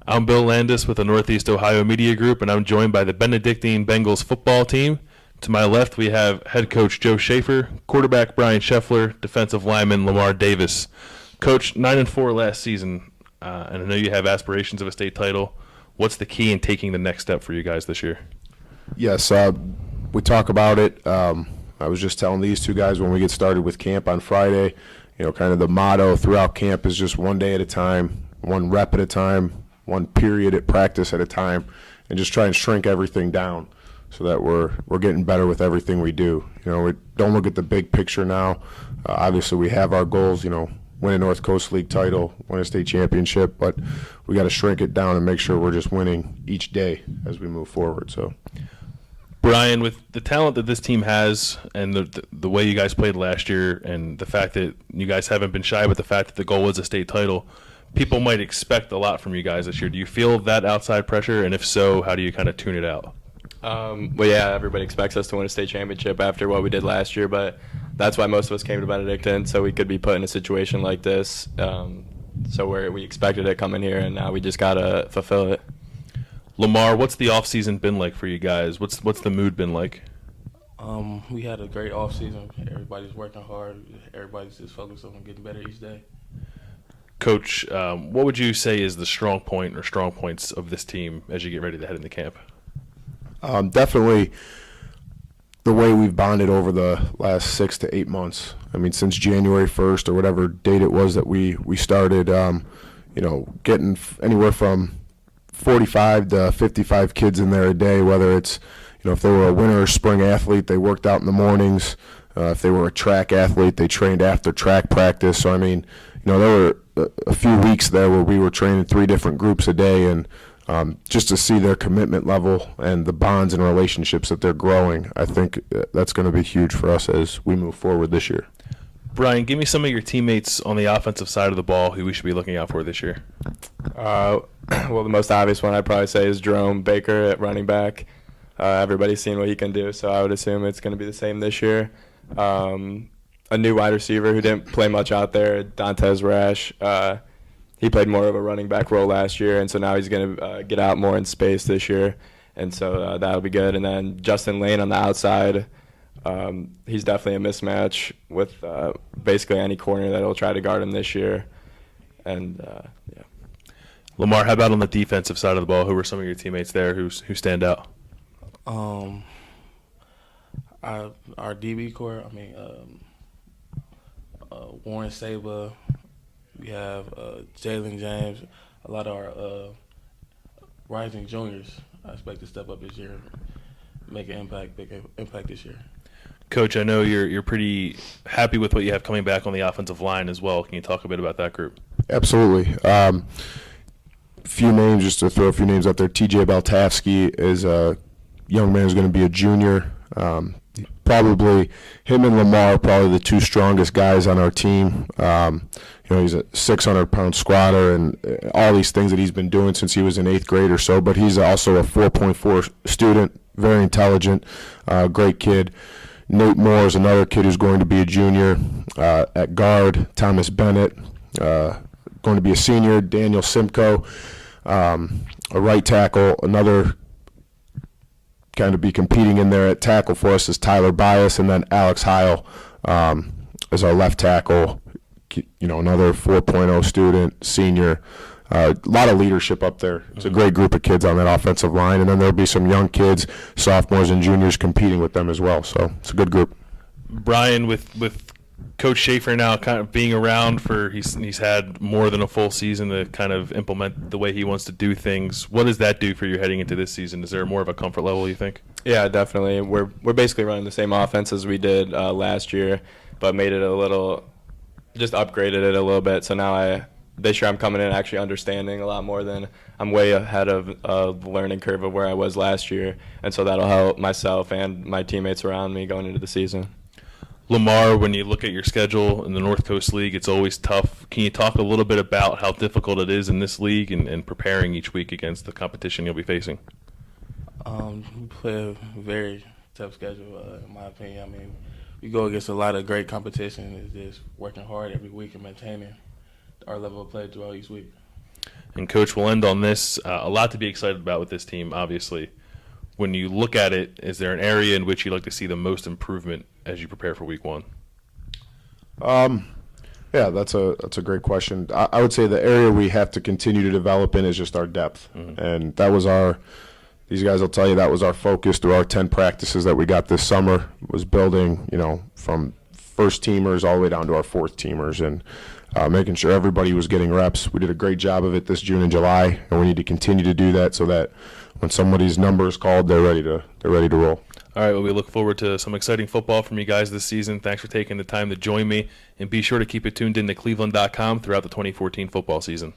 I'm Bill Landis with the Northeast Ohio Media Group, and I'm joined by the Benedictine Bengals football team. To my left, we have head coach Joe Schaefer, quarterback Brian-schoeffler, defensive lineman lamarr-davis. Coach, 9-4 last season, and I know you have aspirations of a state title. What's the key in taking the next step for you guys this year? Yes, we talk about it. I was just telling these two guys when we get started with camp on Friday, kind of the motto throughout camp is just one day at a time, one rep at a time, one period at practice at a time, and just try and shrink everything down so that we're getting better with everything we do. We don't look at the big picture now. Obviously, we have our goals, win a North Coast League title, win a state championship, but we got to shrink it down and make sure we're just winning each day as we move forward. So, Brian, with the talent that this team has and the way you guys played last year and the fact that you guys haven't been shy with the fact that the goal is a state title, people might expect a lot from you guys this year. Do you feel that outside pressure? And if so, how do you kind of tune it out? Well, yeah, everybody expects us to win a state championship after what we did last year, but that's why most of us came to Benedictine, so we could be put in a situation like this. So we expected it coming here, and now we just got to fulfill it. Lamar, what's the offseason been like for you guys? What's the mood been like? We had a great offseason. Everybody's working hard. Everybody's just focused on getting better each day. Coach, what would you say is the strong point or strong points of this team as you get ready to head into camp? Definitely the way we've bonded over the last 6 to 8 months. I mean, since January 1st or whatever date it was that we started, getting anywhere from 45 to 55 kids in there a day, whether it's, if they were a winter or spring athlete, they worked out in the mornings. If they were a track athlete, they trained after track practice. So, I mean, there were a few weeks there where we were training 3 different groups a day, and just to see their commitment level and the bonds and relationships that they're growing, I think that's going to be huge for us as we move forward this year. Brian, give me some of your teammates on the offensive side of the ball who we should be looking out for this year. Well, the most obvious one I'd probably say is Jerome Baker at running back. Everybody's seen what he can do, so I would assume it's going to be the same this year. A new wide receiver who didn't play much out there, Dantes Rash. He played more of a running back role last year, and so now he's going to get out more in space this year, and so that'll be good. And then Justin Lane on the outside, he's definitely a mismatch with basically any corner that will try to guard him this year. And, yeah. Lamar, how about on the defensive side of the ball? Who were some of your teammates there who stand out? Our DB core, Warren Saba, we have Jalen James, a lot of our rising juniors I expect to step up this year, make an big impact this year. Coach, I know you're pretty happy with what you have coming back on the offensive line as well. Can you talk a bit about that group? Absolutely. Few names, just to throw a few names out there. TJ Baltavsky is a young man who's going to be a junior. Probably him and Lamar are probably the 2 strongest guys on our team. He's a 600-pound squatter and all these things that he's been doing since he was in 8th grade or so, but he's also a 4.4 student, very intelligent, great kid. Nate Moore is another kid who's going to be a junior. At guard, Thomas Bennett, going to be a senior. Daniel Simcoe, a right tackle. Another kind of be competing in there at tackle for us is Tyler Bias, and then Alex Heil is our left tackle. Another 4.0 student, senior. A lot of leadership up there. It's a great group of kids on that offensive line, and then there'll be some young kids, sophomores and juniors, competing with them as well. So it's a good group. Brian, with Coach Schaefer now kind of being around for he's had more than a full season to kind of implement the way he wants to do things. What does that do for you heading into this season? Is there more of a comfort level, you think? Yeah, definitely. We're basically running the same offense as we did last year, but made it just upgraded it a little bit. So now this year I'm coming in actually understanding a lot more than I'm way ahead of the learning curve of where I was last year, and so that'll help myself and my teammates around me going into the season. Lamar, when you look at your schedule in the North Coast League, it's always tough. Can you talk a little bit about how difficult it is in this league and preparing each week against the competition you'll be facing? We play a very tough schedule, in my opinion. We go against a lot of great competition. It's just working hard every week and maintaining our level of play throughout each week. And, Coach, we'll end on this. A lot to be excited about with this team, obviously. When you look at it, is there an area in which you'd like to see the most improvement as you prepare for Week 1? Yeah, that's a great question. I would say the area we have to continue to develop in is just our depth. And that was these guys will tell you that was our focus through our 10 practices that we got this summer, was building, from first teamers all the way down to our fourth teamers, and making sure everybody was getting reps. We did a great job of it this June and July, and we need to continue to do that so that when somebody's number is called, they're ready to roll. All right, well, we look forward to some exciting football from you guys this season. Thanks for taking the time to join me, and be sure to keep it tuned in to cleveland.com throughout the 2014 football season.